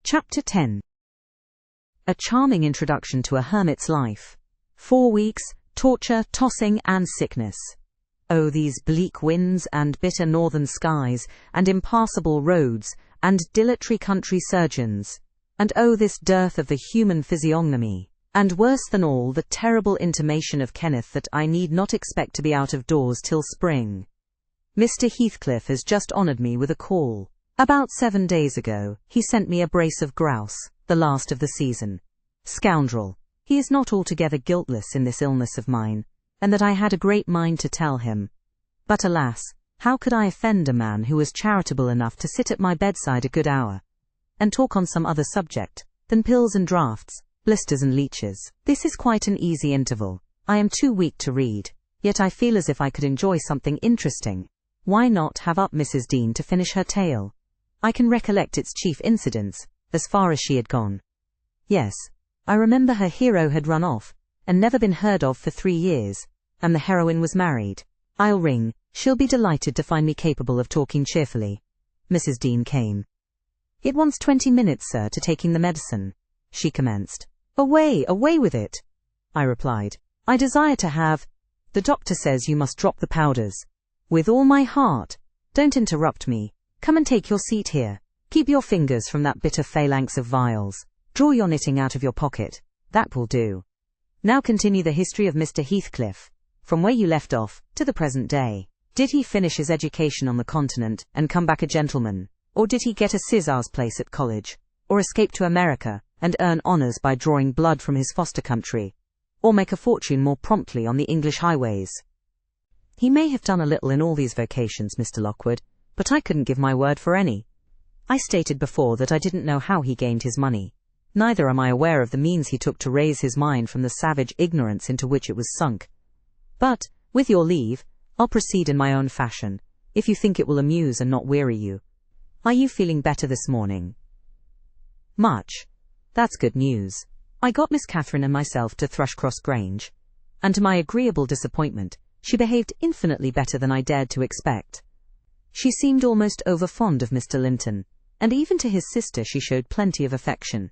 Chapter 10. A charming introduction to a hermit's life. 4 weeks, torture, tossing, and sickness. Oh, these bleak winds, and bitter northern skies, and impassable roads, and dilatory country surgeons. And oh, this dearth of the human physiognomy. And worse than all, the terrible intimation of Kenneth that I need not expect to be out of doors till spring. Mr. Heathcliff has just honoured me with a call. About 7 days ago, he sent me a brace of grouse, the last of the season. Scoundrel! He is not altogether guiltless in this illness of mine, and that I had a great mind to tell him. But alas, how could I offend a man who was charitable enough to sit at my bedside a good hour, and talk on some other subject than pills and draughts, blisters and leeches? This is quite an easy interval. I am too weak to read, yet I feel as if I could enjoy something interesting. Why not have up Mrs. Dean to finish her tale? I can recollect its chief incidents, as far as she had gone. Yes, I remember her hero had run off, and never been heard of for 3 years, and the heroine was married. I'll ring, she'll be delighted to find me capable of talking cheerfully. Mrs. Dean came. It wants 20 minutes, sir, to taking the medicine, she commenced. Away with it, I replied. I desire to have— The doctor says you must drop the powders. With all my heart. Don't interrupt me. Come and take your seat here. Keep your fingers from that bitter phalanx of vials. Draw your knitting out of your pocket. That will do. Now continue the history of Mr. Heathcliff, from where you left off, to the present day. Did he finish his education on the continent, and come back a gentleman? Or did he get a Caesar's place at college? Or escape to America, and earn honours by drawing blood from his foster country? Or make a fortune more promptly on the English highways? He may have done a little in all these vocations, Mr. Lockwood, but I couldn't give my word for any. I stated before that I didn't know how he gained his money. Neither am I aware of the means he took to raise his mind from the savage ignorance into which it was sunk. But, with your leave, I'll proceed in my own fashion, if you think it will amuse and not weary you. Are you feeling better this morning? Much. That's good news. I got Miss Catherine and myself to Thrushcross Grange, and to my agreeable disappointment, she behaved infinitely better than I dared to expect. She seemed almost over-fond of Mr. Linton, and even to his sister she showed plenty of affection.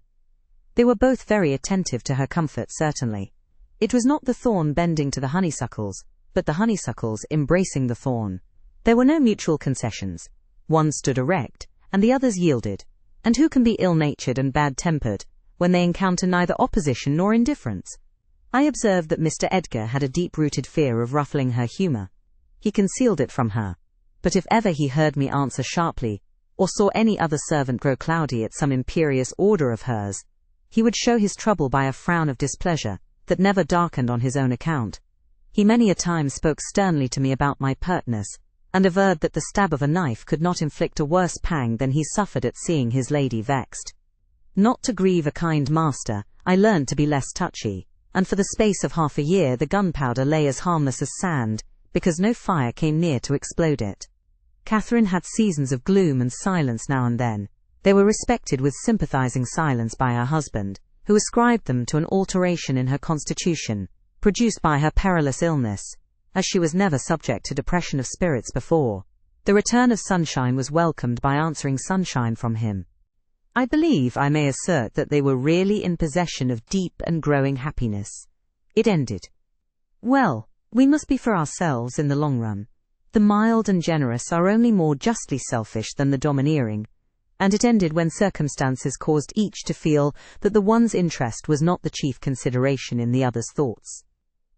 They were both very attentive to her comfort, certainly. It was not the thorn bending to the honeysuckles, but the honeysuckles embracing the thorn. There were no mutual concessions. One stood erect, and the others yielded. And who can be ill-natured and bad-tempered when they encounter neither opposition nor indifference? I observed that Mr. Edgar had a deep-rooted fear of ruffling her humour. He concealed it from her. But if ever he heard me answer sharply, or saw any other servant grow cloudy at some imperious order of hers, he would show his trouble by a frown of displeasure that never darkened on his own account. He many a time spoke sternly to me about my pertness, and averred that the stab of a knife could not inflict a worse pang than he suffered at seeing his lady vexed. Not to grieve a kind master, I learned to be less touchy, and for the space of half a year the gunpowder lay as harmless as sand, because no fire came near to explode it. Catherine had seasons of gloom and silence now and then. They were respected with sympathizing silence by her husband, who ascribed them to an alteration in her constitution, produced by her perilous illness, as she was never subject to depression of spirits before. The return of sunshine was welcomed by answering sunshine from him. I believe I may assert that they were really in possession of deep and growing happiness. It ended. Well, we must be for ourselves in the long run. The mild and generous are only more justly selfish than the domineering, and it ended when circumstances caused each to feel that the one's interest was not the chief consideration in the other's thoughts.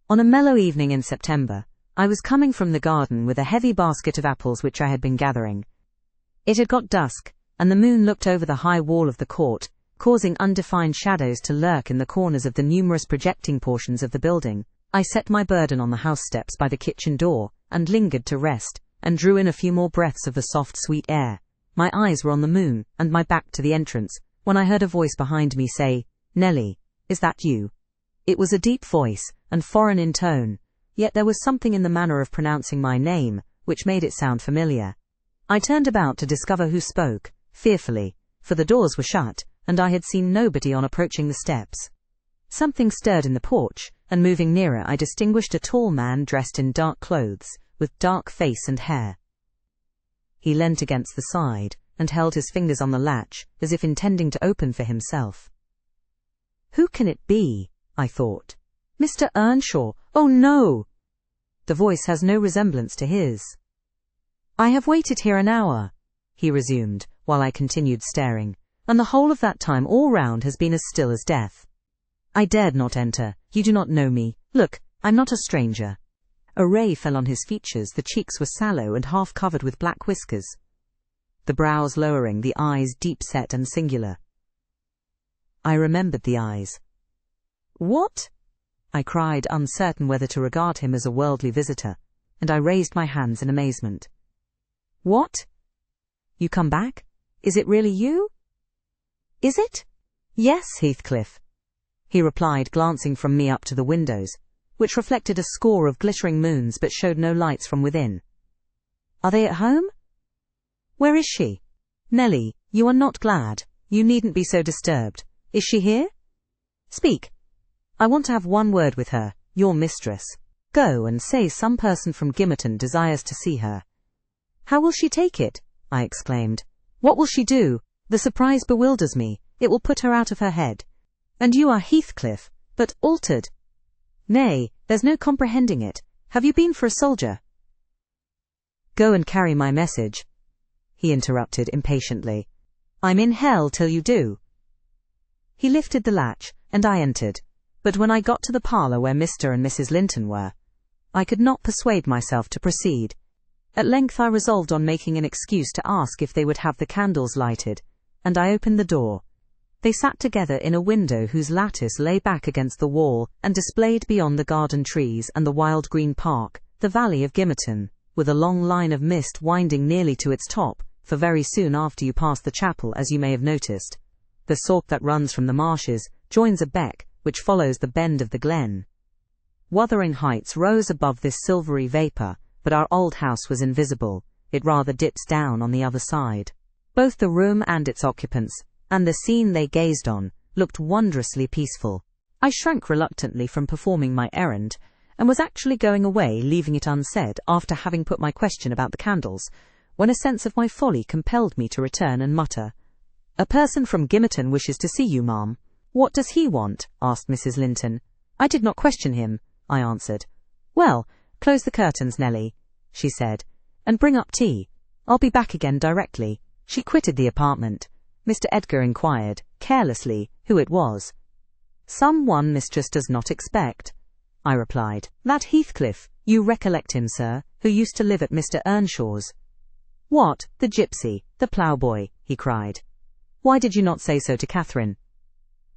On a mellow evening in September, I was coming from the garden with a heavy basket of apples which I had been gathering. It had got dusk, and the moon looked over the high wall of the court, causing undefined shadows to lurk in the corners of the numerous projecting portions of the building. I set my burden on the house steps by the kitchen door, and lingered to rest, and drew in a few more breaths of the soft, sweet air. My eyes were on the moon, and my back to the entrance, when I heard a voice behind me say, "Nellie, is that you?" It was a deep voice, and foreign in tone, yet there was something in the manner of pronouncing my name, which made it sound familiar. I turned about to discover who spoke, fearfully, for the doors were shut, and I had seen nobody on approaching the steps. Something stirred in the porch, and moving nearer I distinguished a tall man dressed in dark clothes, with dark face and hair. He leant against the side, and held his fingers on the latch, as if intending to open for himself. "Who can it be?" I thought. "Mr. Earnshaw! Oh no!" The voice has no resemblance to his. "I have waited here an hour," he resumed, while I continued staring, "and the whole of that time all round has been as still as death. I dared not enter. You do not know me. Look, I'm not a stranger." A ray fell on his features. The cheeks were sallow and half covered with black whiskers, the brows lowering, the eyes deep-set and singular. I remembered the eyes. "What?" I cried, uncertain whether to regard him as a worldly visitor, and I raised my hands in amazement. "What? You come back? Is it really you?" "Is it?" "Yes, Heathcliff," he replied, glancing from me up to the windows, which reflected a score of glittering moons but showed no lights from within. "Are they at home?" "Where is she?" "Nellie, you are not glad. You needn't be so disturbed. Is she here? Speak. I want to have one word with her, your mistress. Go and say some person from Gimmerton desires to see her." "How will she take it?" I exclaimed. "What will she do? The surprise bewilders me. It will put her out of her head. And you are Heathcliff, but altered. Nay, there's no comprehending it. Have you been for a soldier?" "Go and carry my message," he interrupted impatiently. "I'm in hell till you do." He lifted the latch, and I entered, but when I got to the parlour where Mr. and Mrs. Linton were, I could not persuade myself to proceed. At length I resolved on making an excuse to ask if they would have the candles lighted, and I opened the door. They sat together in a window whose lattice lay back against the wall and displayed beyond the garden trees and the wild green park, the valley of Gimmerton, with a long line of mist winding nearly to its top, for very soon after you pass the chapel, as you may have noticed, the Sork that runs from the marshes joins a beck which follows the bend of the glen. Wuthering heights rose above this silvery vapour, but our old house was invisible. It rather dips down on the other side. Both the room and its occupants, and the scene they gazed on, looked wondrously peaceful. I shrank reluctantly from performing my errand, and was actually going away, leaving it unsaid, after having put my question about the candles, when a sense of my folly compelled me to return and mutter, "A person from Gimmerton wishes to see you, ma'am." "What does he want?" asked Mrs. Linton. "I did not question him," I answered. "Well, close the curtains, Nellie," she said, "and bring up tea. I'll be back again directly." She quitted the apartment. Mr. Edgar inquired, carelessly, who it was. "Someone mistress does not expect," I replied. "That Heathcliff, you recollect him, sir, who used to live at Mr. Earnshaw's." "What, the gypsy, the ploughboy?" he cried. "Why did you not say so to Catherine?"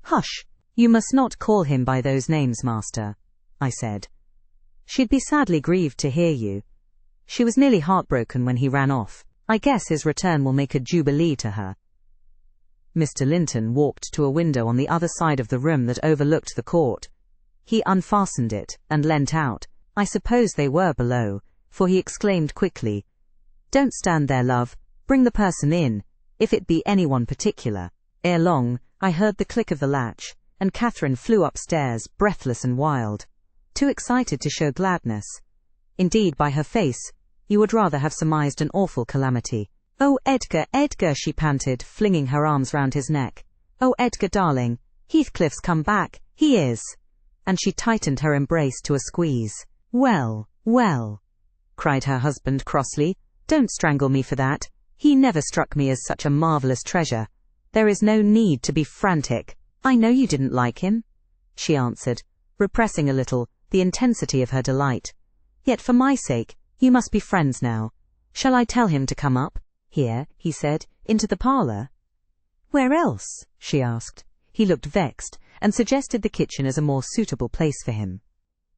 "Hush, you must not call him by those names, master," I said. "She'd be sadly grieved to hear you. She was nearly heartbroken when he ran off. I guess his return will make a jubilee to her." Mr. Linton walked to a window on the other side of the room that overlooked the court. He unfastened it and leant out. I suppose they were below, for he exclaimed quickly, "Don't stand there, love. Bring the person in, if it be anyone particular." Ere long, I heard the click of the latch, and Catherine flew upstairs, breathless and wild, too excited to show gladness. Indeed, by her face, you would rather have surmised an awful calamity. "Oh, Edgar, Edgar," she panted, flinging her arms round his neck. "Oh, Edgar, darling, Heathcliff's come back, he is." And she tightened her embrace to a squeeze. "Well, well," cried her husband crossly, "don't strangle me for that. He never struck me as such a marvellous treasure. There is no need to be frantic." "I know you didn't like him," she answered, repressing a little the intensity of her delight. "Yet for my sake, you must be friends now. Shall I tell him to come up?" "Here," he said, "into the parlour." "Where else?" she asked. He looked vexed, and suggested the kitchen as a more suitable place for him.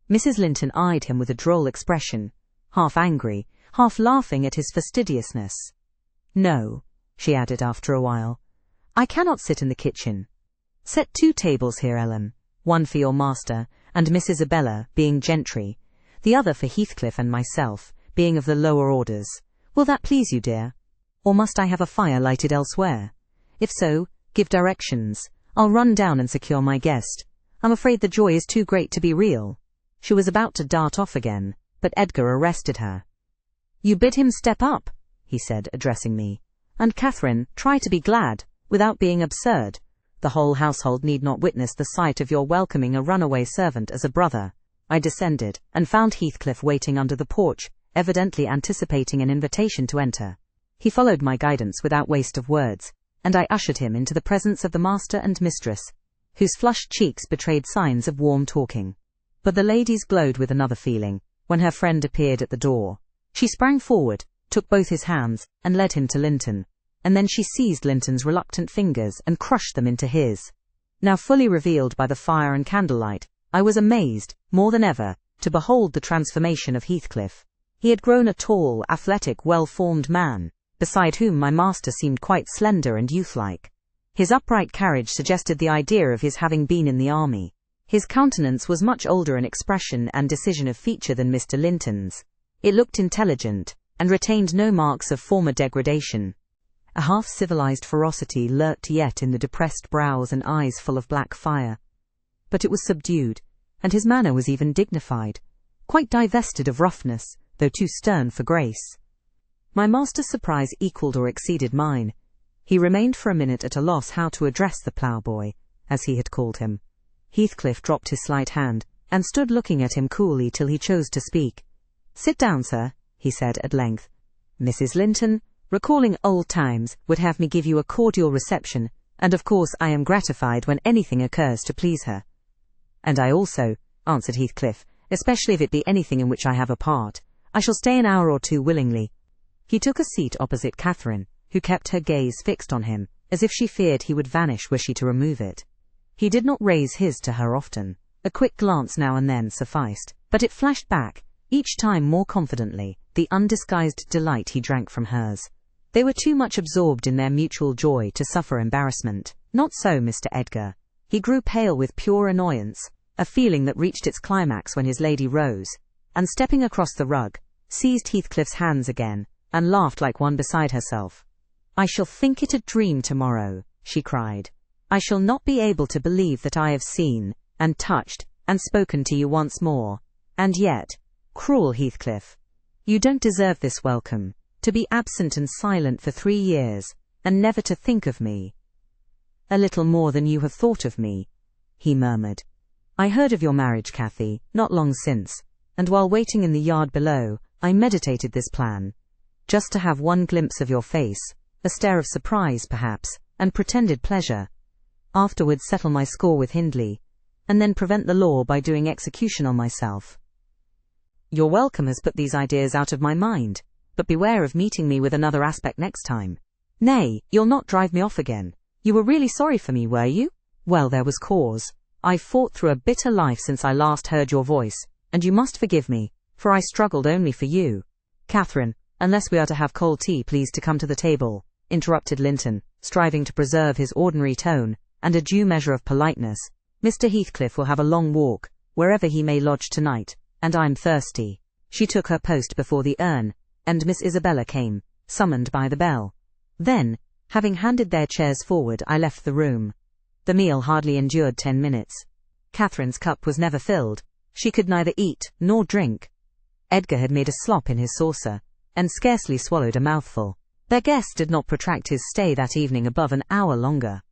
Mrs. Linton eyed him with a droll expression, half angry, half laughing at his fastidiousness. "No," she added after a while, "I cannot sit in the kitchen. Set 2 tables here, Ellen, one for your master and Miss Isabella, being gentry, the other for Heathcliff and myself, being of the lower orders. Will that please you, dear? Or must I have a fire lighted elsewhere? If so, give directions. I'll run down and secure my guest. I'm afraid the joy is too great to be real." She was about to dart off again, but Edgar arrested her. "You bid him step up," he said, addressing me. And Catherine, try to be glad, without being absurd. The whole household need not witness the sight of your welcoming a runaway servant as a brother. I descended, and found Heathcliff waiting under the porch, evidently anticipating an invitation to enter. He followed my guidance without waste of words, and I ushered him into the presence of the master and mistress, whose flushed cheeks betrayed signs of warm talking. But the ladies glowed with another feeling, when her friend appeared at the door. She sprang forward, took both his hands, and led him to Linton, and then she seized Linton's reluctant fingers and crushed them into his. Now fully revealed by the fire and candlelight, I was amazed, more than ever, to behold the transformation of Heathcliff. He had grown a tall, athletic, well-formed man, beside whom my master seemed quite slender and youth-like. His upright carriage suggested the idea of his having been in the army. His countenance was much older in expression and decision of feature than Mr. Linton's. It looked intelligent, and retained no marks of former degradation. A half-civilized ferocity lurked yet in the depressed brows and eyes full of black fire. But it was subdued, and his manner was even dignified, quite divested of roughness, though too stern for grace. My master's surprise equalled or exceeded mine. He remained for a minute at a loss how to address the ploughboy, as he had called him. Heathcliff dropped his slight hand, and stood looking at him coolly till he chose to speak. "Sit down, sir," he said at length. "Mrs. Linton, recalling old times, would have me give you a cordial reception, and of course I am gratified when anything occurs to please her." "And I also," answered Heathcliff, "especially if it be anything in which I have a part. I shall stay an hour or two willingly." He took a seat opposite Catherine, who kept her gaze fixed on him, as if she feared he would vanish were she to remove it. He did not raise his to her often. A quick glance now and then sufficed, but it flashed back, each time more confidently, the undisguised delight he drank from hers. They were too much absorbed in their mutual joy to suffer embarrassment. Not so Mr. Edgar. He grew pale with pure annoyance, a feeling that reached its climax when his lady rose, and stepping across the rug, seized Heathcliff's hands again, and laughed like one beside herself. "I shall think it a dream tomorrow," she cried. "I shall not be able to believe that I have seen, and touched, and spoken to you once more. And yet, cruel Heathcliff, you don't deserve this welcome, to be absent and silent for 3 years, and never to think of me." "A little more than you have thought of me," he murmured. "I heard of your marriage, Cathy, not long since, and while waiting in the yard below, I meditated this plan. Just to have one glimpse of your face, a stare of surprise, perhaps, and pretended pleasure. Afterwards settle my score with Hindley, and then prevent the law by doing execution on myself. Your welcome has put these ideas out of my mind, but beware of meeting me with another aspect next time. Nay, you'll not drive me off again. You were really sorry for me, were you? Well, there was cause. I've fought through a bitter life since I last heard your voice, and you must forgive me, for I struggled only for you." "Catherine, unless we are to have cold tea, please to come to the table," interrupted Linton, striving to preserve his ordinary tone, and a due measure of politeness. "Mr. Heathcliff will have a long walk, wherever he may lodge tonight, and I'm thirsty." She took her post before the urn, and Miss Isabella came, summoned by the bell. Then, having handed their chairs forward, I left the room. The meal hardly endured 10 minutes. Catherine's cup was never filled. She could neither eat nor drink. Edgar had made a slop in his saucer, and scarcely swallowed a mouthful. Their guest did not protract his stay that evening above an hour longer.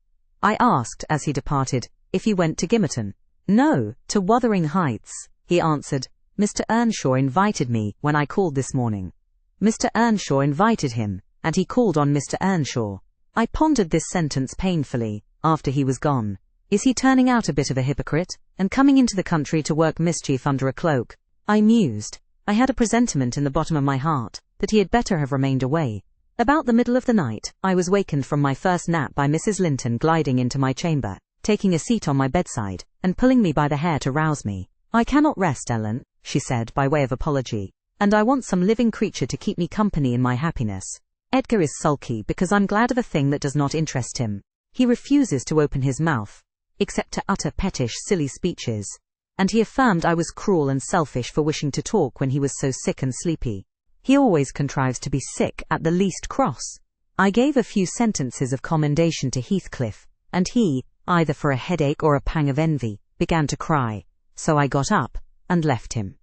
I asked, as he departed, if he went to Gimmerton. "No, to Wuthering Heights," he answered. "Mr. Earnshaw invited me when I called this morning." Mr. Earnshaw invited him, and he called on Mr. Earnshaw. I pondered this sentence painfully, after he was gone. Is he turning out a bit of a hypocrite, and coming into the country to work mischief under a cloak? I mused. I had a presentiment in the bottom of my heart that he had better have remained away. About the middle of the night, I was wakened from my first nap by Mrs. Linton gliding into my chamber, taking a seat on my bedside, and pulling me by the hair to rouse me. "I cannot rest, Ellen," she said by way of apology, "and I want some living creature to keep me company in my happiness. Edgar is sulky because I'm glad of a thing that does not interest him. He refuses to open his mouth, except to utter pettish, silly speeches, and he affirmed I was cruel and selfish for wishing to talk when he was so sick and sleepy. He always contrives to be sick at the least cross." I gave a few sentences of commendation to Heathcliff, and he, either for a headache or a pang of envy, began to cry, so I got up and left him.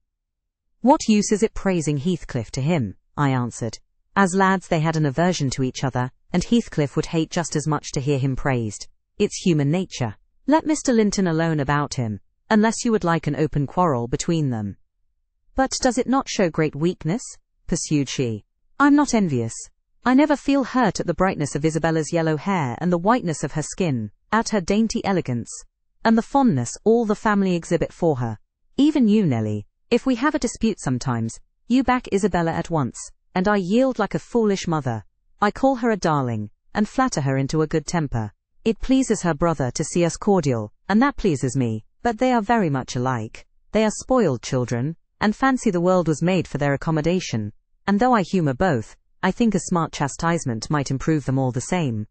"What use is it praising Heathcliff to him?" I answered. As lads they had an aversion to each other, and Heathcliff would hate just as much to hear him praised. It's human nature. Let Mr. Linton alone about him, unless you would like an open quarrel between them. But does it not show great weakness? Pursued she. I'm not envious. I never feel hurt at the brightness of Isabella's yellow hair and the whiteness of her skin, at her dainty elegance, and the fondness all the family exhibit for her. Even you, Nelly, if we have a dispute sometimes, you back Isabella at once, and I yield like a foolish mother. I call her a darling, and flatter her into a good temper. It pleases her brother to see us cordial, and that pleases me, but they are very much alike. They are spoiled children, and fancy the world was made for their accommodation, and though I humour both, I think a smart chastisement might improve them all the same.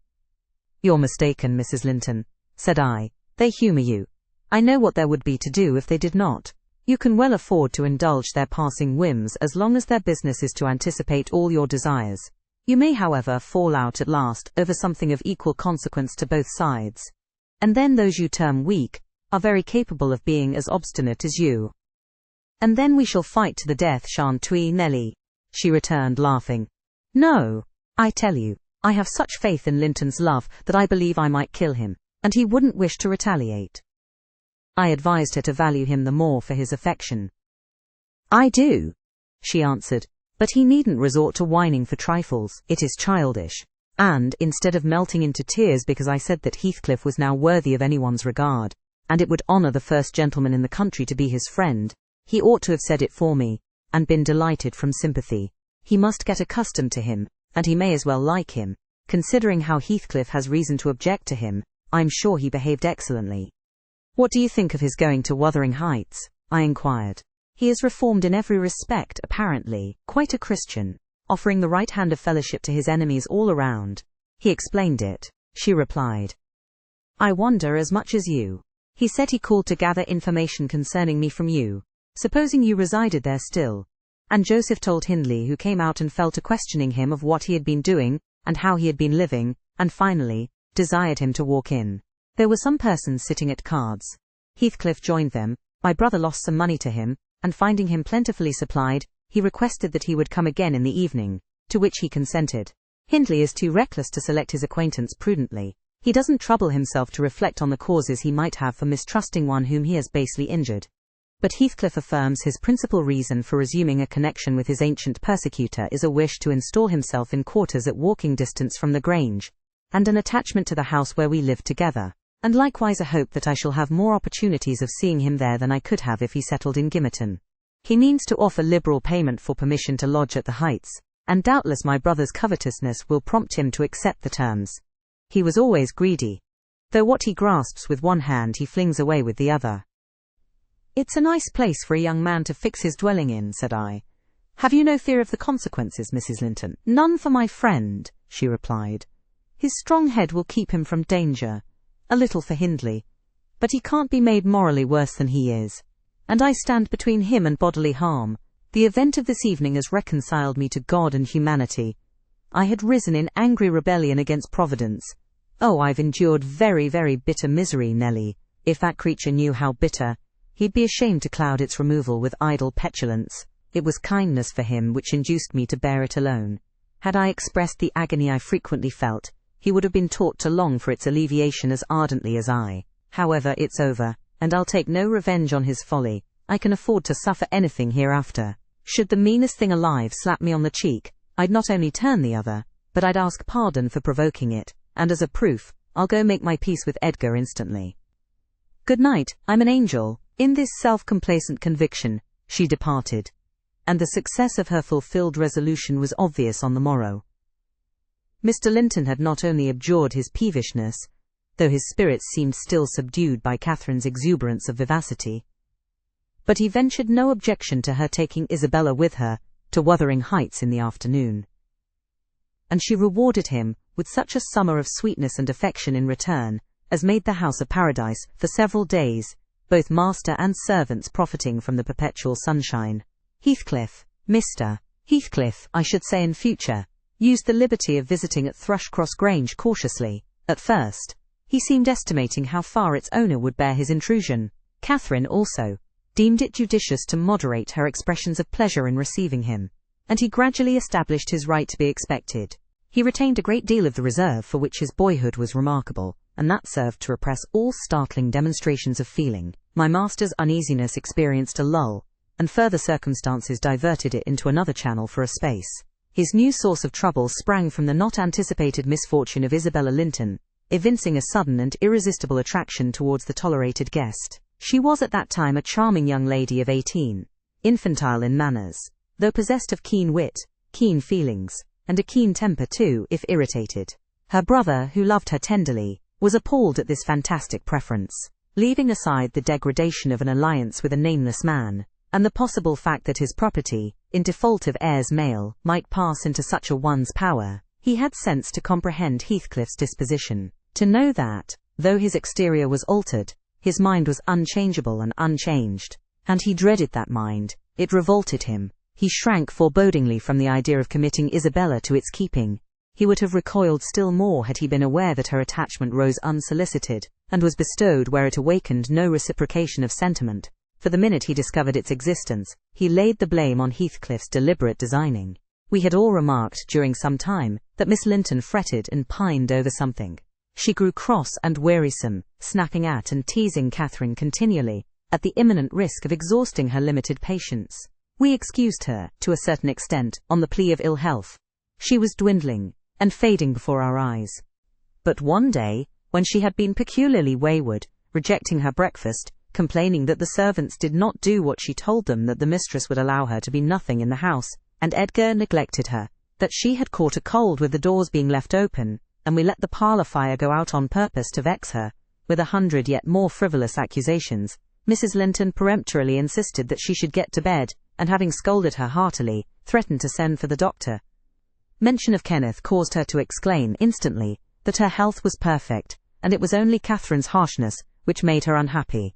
You're mistaken, Mrs. Linton, said I. They humour you. I know what there would be to do if they did not. You can well afford to indulge their passing whims as long as their business is to anticipate all your desires. You may, however, fall out at last over something of equal consequence to both sides. And then those you term weak are very capable of being as obstinate as you. And then we shall fight to the death, shan't we, Nelly? She returned, laughing. No, I tell you, I have such faith in Linton's love that I believe I might kill him, and he wouldn't wish to retaliate. I advised her to value him the more for his affection. I do, she answered, but he needn't resort to whining for trifles. It is childish. And, instead of melting into tears because I said that Heathcliff was now worthy of anyone's regard, and it would honour the first gentleman in the country to be his friend, he ought to have said it for me, and been delighted from sympathy. He must get accustomed to him, and he may as well like him. Considering how Heathcliff has reason to object to him, I'm sure he behaved excellently. What do you think of his going to Wuthering Heights? I inquired. He is reformed in every respect, apparently, quite a Christian, offering the right hand of fellowship to his enemies all around. He explained it, she replied. I wonder as much as you. He said he called to gather information concerning me from you, supposing you resided there still. And Joseph told Hindley, who came out and fell to questioning him of what he had been doing, and how he had been living, and finally, desired him to walk in. There were some persons sitting at cards. Heathcliff joined them. My brother lost some money to him, and finding him plentifully supplied, he requested that he would come again in the evening, to which he consented. Hindley is too reckless to select his acquaintance prudently. He doesn't trouble himself to reflect on the causes he might have for mistrusting one whom he has basely injured. But Heathcliff affirms his principal reason for resuming a connection with his ancient persecutor is a wish to install himself in quarters at walking distance from the Grange, and an attachment to the house where we live together, and likewise a hope that I shall have more opportunities of seeing him there than I could have if he settled in Gimmerton. He means to offer liberal payment for permission to lodge at the Heights, and doubtless my brother's covetousness will prompt him to accept the terms. He was always greedy, though what he grasps with one hand he flings away with the other. It's a nice place for a young man to fix his dwelling in, said I. Have you no fear of the consequences, Mrs. Linton? None for my friend, she replied. His strong head will keep him from danger. A little for Hindley, but he can't be made morally worse than he is, and I stand between him and bodily harm. The event of this evening has reconciled me to God and humanity. I had risen in angry rebellion against Providence. Oh, I've endured very, very bitter misery, Nelly. If that creature knew how bitter, he'd be ashamed to cloud its removal with idle petulance. It was kindness for him which induced me to bear it alone. Had I expressed the agony I frequently felt, he would have been taught to long for its alleviation as ardently as I. However, it's over, and I'll take no revenge on his folly. I can afford to suffer anything hereafter. Should the meanest thing alive slap me on the cheek, I'd not only turn the other, but I'd ask pardon for provoking it, and as a proof, I'll go make my peace with Edgar instantly. Good night, I'm an angel. In this self-complacent conviction, she departed, and the success of her fulfilled resolution was obvious on the morrow. Mr. Linton had not only abjured his peevishness, though his spirits seemed still subdued by Catherine's exuberance of vivacity, but he ventured no objection to her taking Isabella with her to Wuthering Heights in the afternoon, and she rewarded him with such a summer of sweetness and affection in return as made the house a paradise for several days, both master and servants profiting from the perpetual sunshine. Heathcliff, Mr. Heathcliff, I should say in future, used the liberty of visiting at Thrushcross Grange cautiously. At first, he seemed estimating how far its owner would bear his intrusion. Catherine also deemed it judicious to moderate her expressions of pleasure in receiving him, and he gradually established his right to be expected. He retained a great deal of the reserve for which his boyhood was remarkable, and that served to repress all startling demonstrations of feeling. My master's uneasiness experienced a lull, and further circumstances diverted it into another channel for a space. His new source of trouble sprang from the not-anticipated misfortune of Isabella Linton, evincing a sudden and irresistible attraction towards the tolerated guest. She was at that time a charming young lady of 18, infantile in manners, though possessed of keen wit, keen feelings, and a keen temper too, if irritated. Her brother, who loved her tenderly, was appalled at this fantastic preference. Leaving aside the degradation of an alliance with a nameless man, and the possible fact that his property, in default of heirs male, might pass into such a one's power, he had sense to comprehend Heathcliff's disposition, to know that, though his exterior was altered, his mind was unchangeable and unchanged, and he dreaded that mind. It revolted him. He shrank forebodingly from the idea of committing Isabella to its keeping. He would have recoiled still more had he been aware that her attachment rose unsolicited, and was bestowed where it awakened no reciprocation of sentiment. For the minute he discovered its existence, he laid the blame on Heathcliff's deliberate designing. We had all remarked during some time that Miss Linton fretted and pined over something. She grew cross and wearisome, snapping at and teasing Catherine continually, at the imminent risk of exhausting her limited patience. We excused her, to a certain extent, on the plea of ill health. She was dwindling, and fading before our eyes. But one day, when she had been peculiarly wayward, rejecting her breakfast, complaining that the servants did not do what she told them, that the mistress would allow her to be nothing in the house, and Edgar neglected her, that she had caught a cold with the doors being left open, and we let the parlour fire go out on purpose to vex her, with 100 yet more frivolous accusations, Mrs. Linton peremptorily insisted that she should get to bed, and having scolded her heartily, threatened to send for the doctor. Mention of Kenneth caused her to exclaim instantly that her health was perfect, and it was only Catherine's harshness which made her unhappy.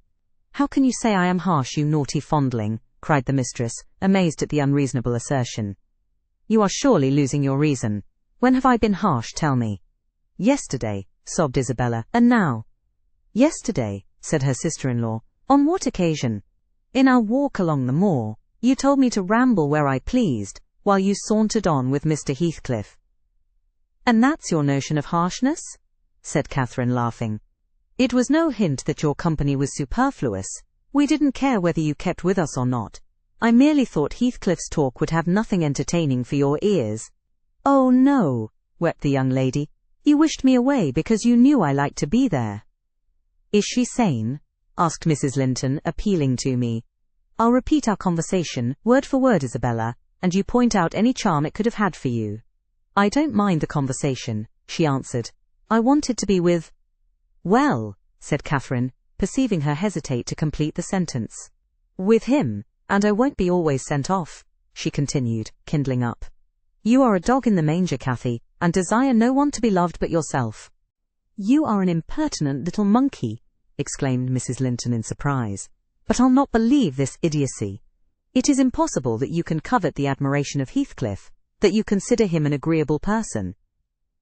"How can you say I am harsh, you naughty fondling?" cried the mistress, amazed at the unreasonable assertion. "You are surely losing your reason. When have I been harsh, tell me?" "Yesterday," sobbed Isabella. "And now?" "Yesterday," said her sister-in-law. "On what occasion?" "In our walk along the moor. You told me to ramble where I pleased, while you sauntered on with Mr. Heathcliff." "And that's your notion of harshness?" said Catherine, laughing. "It was no hint that your company was superfluous. We didn't care whether you kept with us or not. I merely thought Heathcliff's talk would have nothing entertaining for your ears." "Oh no," wept the young lady. "You wished me away because you knew I liked to be there." "Is she sane?" asked Mrs. Linton, appealing to me. "I'll repeat our conversation, word for word, Isabella, and you point out any charm it could have had for you." "I don't mind the conversation," she answered. "I wanted to be with—" "Well," said Catherine, perceiving her hesitate to complete the sentence. "With him, and I won't be always sent off," she continued, kindling up. "You are a dog in the manger, Cathy, and desire no one to be loved but yourself." "You are an impertinent little monkey," exclaimed Mrs. Linton in surprise. "But I'll not believe this idiocy. It is impossible that you can covet the admiration of Heathcliff, that you consider him an agreeable person.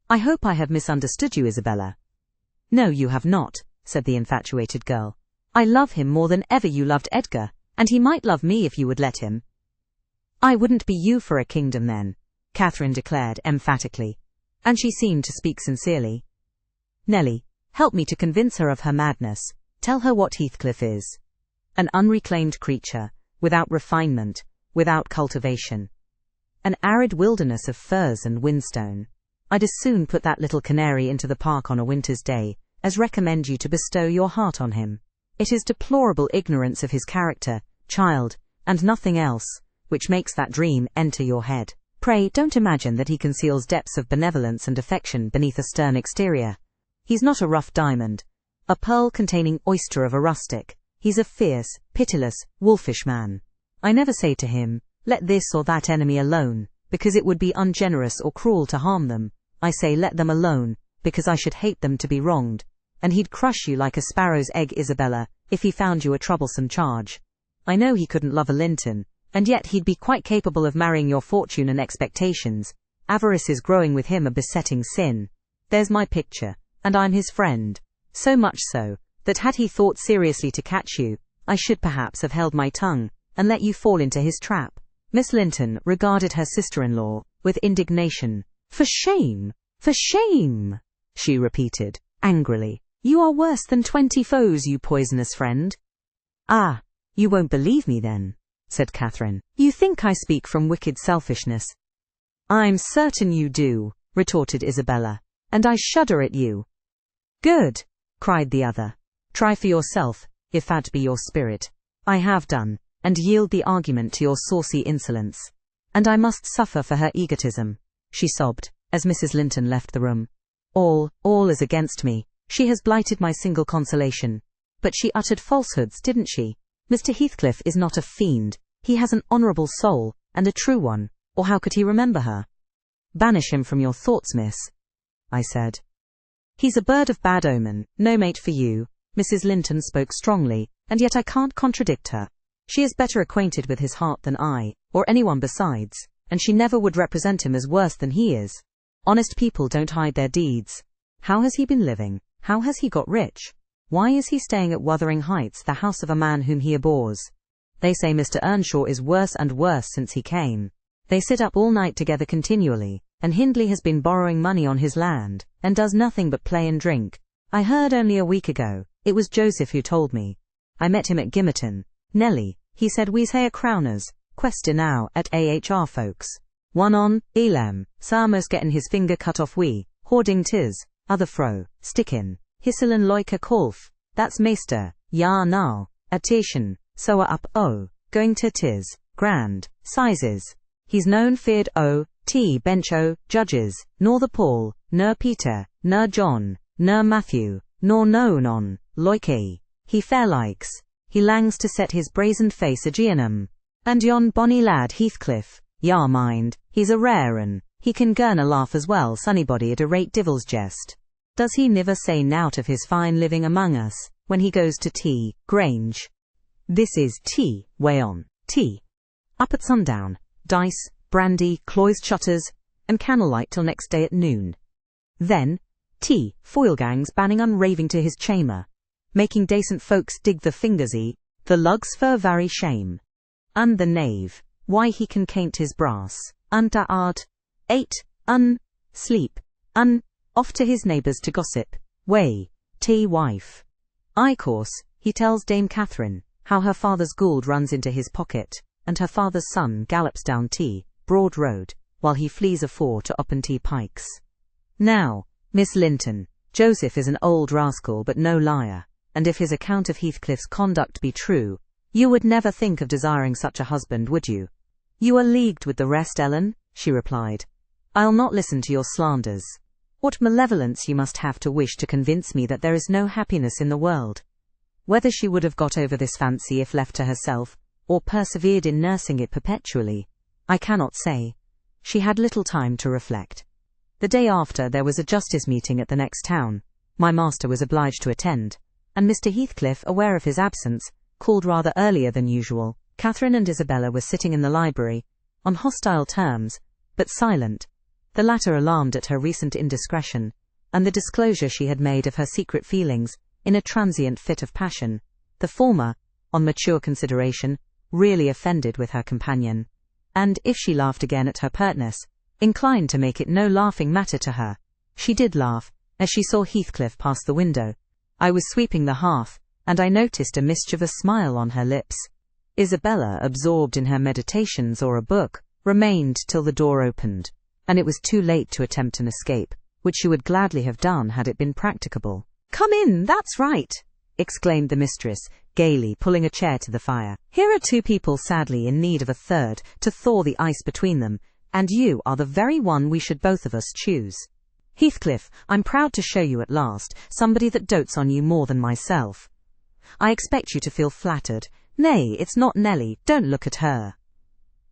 I hope I have misunderstood you, Isabella." "No, you have not," said the infatuated girl. "I love him more than ever you loved Edgar, and he might love me if you would let him." "I wouldn't be you for a kingdom then," Catherine declared emphatically, and she seemed to speak sincerely. "Nellie, help me to convince her of her madness. Tell her what Heathcliff is. An unreclaimed creature, without refinement, without cultivation. An arid wilderness of furze and whinstone. I'd as soon put that little canary into the park on a winter's day, as recommend you to bestow your heart on him. It is deplorable ignorance of his character, child, and nothing else, which makes that dream enter your head. Pray don't imagine that he conceals depths of benevolence and affection beneath a stern exterior. He's not a rough diamond, a pearl-containing oyster of a rustic. He's a fierce, pitiless, wolfish man. I never say to him, let this or that enemy alone, because it would be ungenerous or cruel to harm them. I say let them alone, because I should hate them to be wronged. And he'd crush you like a sparrow's egg, Isabella, if he found you a troublesome charge. I know he couldn't love a Linton, and yet he'd be quite capable of marrying your fortune and expectations. Avarice is growing with him a besetting sin. There's my picture, and I'm his friend. So much so, that had he thought seriously to catch you, I should perhaps have held my tongue, and let you fall into his trap." Miss Linton regarded her sister-in-law with indignation, For shame! For shame! She repeated, angrily. You are worse than 20 foes, you poisonous friend. Ah, you won't believe me then, said Catherine. You think I speak from wicked selfishness. I'm certain you do, retorted Isabella, and I shudder at you. Good, cried the other. Try for yourself, if that be your spirit. I have done, and yield the argument to your saucy insolence. And I must suffer for her egotism, she sobbed, as Mrs. Linton left the room. All is against me. She has blighted my single consolation. But she uttered falsehoods, didn't she? Mr. Heathcliff is not a fiend. He has an honourable soul, and a true one, or how could he remember her? Banish him from your thoughts, miss, I said. He's a bird of bad omen, no mate for you. Mrs. Linton spoke strongly, and yet I can't contradict her. She is better acquainted with his heart than I, or anyone besides, and she never would represent him as worse than he is. Honest people don't hide their deeds. How has he been living? How has he got rich? Why is he staying at Wuthering Heights, the house of a man whom he abhors? They say Mr. Earnshaw is worse and worse since he came. They sit up all night together continually, and Hindley has been borrowing money on his land, and does nothing but play and drink. I heard only a week ago. It was Joseph who told me. I met him at Gimmerton. Nelly, he said we's hae a crowners, questa now, at AHR folks. One on, Elam, Sarmos gettin' his finger cut off hoarding tis, other fro, stickin', hisselin loika kolf, that's meester, ja now, attation, soa up going to tis, grand, sizes. He's known feared bencho, judges, nor the Paul, ner Peter, ner John, ner Matthew, nor known on, loike. He fair likes. He langs to set his brazen face agean 'em. And yon bonny lad Heathcliff, ya mind, he's a rare un. He can girn a laugh as well s'anybody at a rate divil's jest. Does he niver say nowt of his fine living among us, when he goes to tea, Grange? This is tea, way on, tea. Up at sundown, dice, brandy, cloised shutters, and candlelight till next day at noon. Then, tea, foil gangs banning unraving to his chamber, making decent folks dig the fingersy, the lugs for very shame. And the knave, why he can caint his brass, unta art, 8, sleep, off to his neighbours to gossip, way, tea wife. I course, he tells Dame Catherine, how her father's gould runs into his pocket, and her father's son gallops down T, Broad Road, while he flees afore to Oppentee Pikes. Now, Miss Linton, Joseph is an old rascal but no liar, and if his account of Heathcliff's conduct be true, you would never think of desiring such a husband, would you? You are leagued with the rest, Ellen, she replied. I'll not listen to your slanders. What malevolence you must have to wish to convince me that there is no happiness in the world. Whether she would have got over this fancy if left to herself, or persevered in nursing it perpetually, I cannot say. She had little time to reflect. The day after there was a justice meeting at the next town. My master was obliged to attend, and Mr. Heathcliff, aware of his absence, called rather earlier than usual. Catherine and Isabella were sitting in the library, on hostile terms, but silent, the latter alarmed at her recent indiscretion, and the disclosure she had made of her secret feelings, in a transient fit of passion, the former, on mature consideration, really offended with her companion, and, if she laughed again at her pertness, inclined to make it no laughing matter to her. She did laugh, as she saw Heathcliff pass the window. I was sweeping the hearth, and I noticed a mischievous smile on her lips. Isabella, absorbed in her meditations or a book, remained till the door opened, and it was too late to attempt an escape, which she would gladly have done had it been practicable. "Come in, that's right," exclaimed the mistress, gaily, pulling a chair to the fire. "Here are two people sadly in need of a third, to thaw the ice between them, and you are the very one we should both of us choose. Heathcliff, I'm proud to show you at last somebody that dotes on you more than myself. I expect you to feel flattered. Nay, it's not Nelly, don't look at her.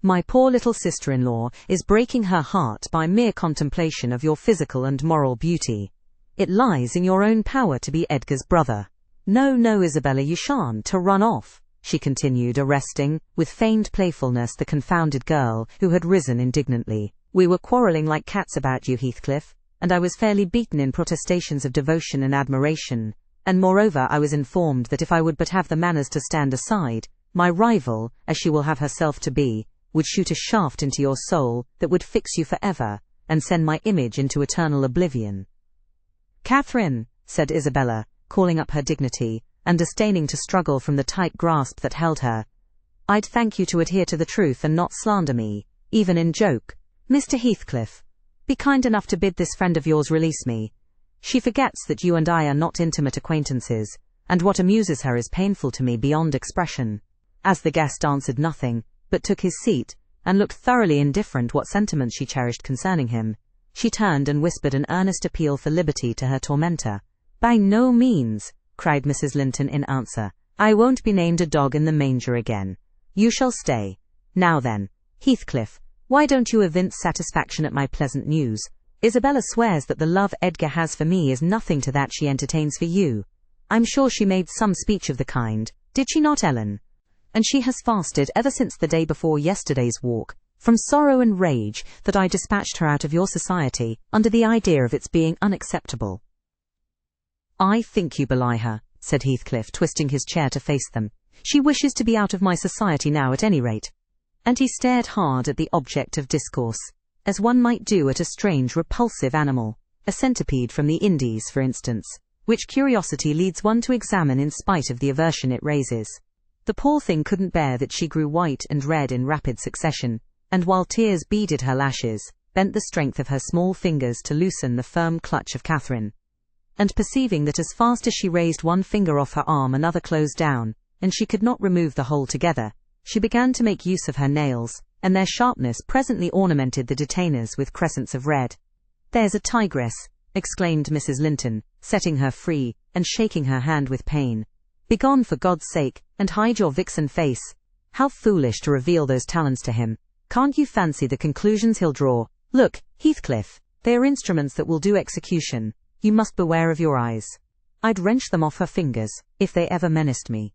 My poor little sister-in-law is breaking her heart by mere contemplation of your physical and moral beauty. It lies in your own power to be Edgar's brother. No, Isabella, you shan't to run off," she continued, arresting, with feigned playfulness, the confounded girl, who had risen indignantly. "We were quarrelling like cats about you, Heathcliff, and I was fairly beaten in protestations of devotion and admiration, and moreover I was informed that if I would but have the manners to stand aside, my rival, as she will have herself to be, would shoot a shaft into your soul that would fix you for ever, and send my image into eternal oblivion." "Catherine," said Isabella, calling up her dignity, and disdaining to struggle from the tight grasp that held her, "I'd thank you to adhere to the truth and not slander me, even in joke. Mr. Heathcliff, be kind enough to bid this friend of yours release me. She forgets that you and I are not intimate acquaintances, and what amuses her is painful to me beyond expression." As the guest answered nothing, but took his seat, and looked thoroughly indifferent what sentiments she cherished concerning him, she turned and whispered an earnest appeal for liberty to her tormentor. "By no means," cried Mrs. Linton in answer. "I won't be named a dog in the manger again. You shall stay. Now then, Heathcliff, why don't you evince satisfaction at my pleasant news? Isabella swears that the love Edgar has for me is nothing to that she entertains for you. I'm sure she made some speech of the kind, did she not, Ellen? And she has fasted ever since the day before yesterday's walk, from sorrow and rage that I dispatched her out of your society, under the idea of its being unacceptable." "I think you belie her," said Heathcliff, twisting his chair to face them. "She wishes to be out of my society now at any rate." And he stared hard at the object of discourse, as one might do at a strange, repulsive animal, a centipede from the Indies, for instance, which curiosity leads one to examine in spite of the aversion it raises. The poor thing couldn't bear that she grew white and red in rapid succession, and while tears beaded her lashes, bent the strength of her small fingers to loosen the firm clutch of Catherine. And perceiving that as fast as she raised one finger off her arm another closed down, and she could not remove the whole together, she began to make use of her nails, and their sharpness presently ornamented the detainers with crescents of red. "There's a tigress," exclaimed Mrs. Linton, setting her free, and shaking her hand with pain. "Begone for God's sake, and hide your vixen face. How foolish to reveal those talons to him. Can't you fancy the conclusions he'll draw? Look, Heathcliff, they are instruments that will do execution. You must beware of your eyes. I'd wrench them off her fingers, if they ever menaced me,"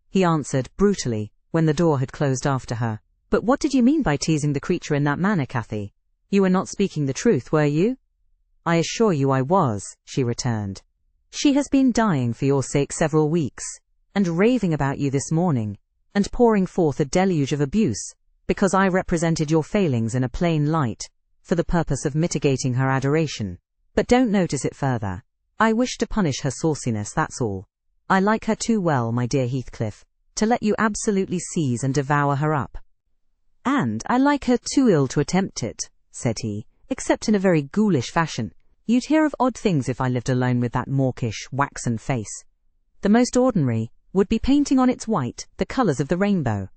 he answered brutally, when the door had closed after her. "But what did you mean by teasing the creature in that manner, Cathy? You were not speaking the truth, were you?" "I assure you I was," she returned. "She has been dying for your sake several weeks, and raving about you this morning, and pouring forth a deluge of abuse, because I represented your failings in a plain light, for the purpose of mitigating her adoration. But don't notice it further. I wish to punish her sauciness, that's all. I like her too well, my dear Heathcliff, to let you absolutely seize and devour her up." "And I like her too ill to attempt it," said he, "except in a very ghoulish fashion. You'd hear of odd things if I lived alone with that mawkish, waxen face. The most ordinary would be painting on its white the colours of the rainbow,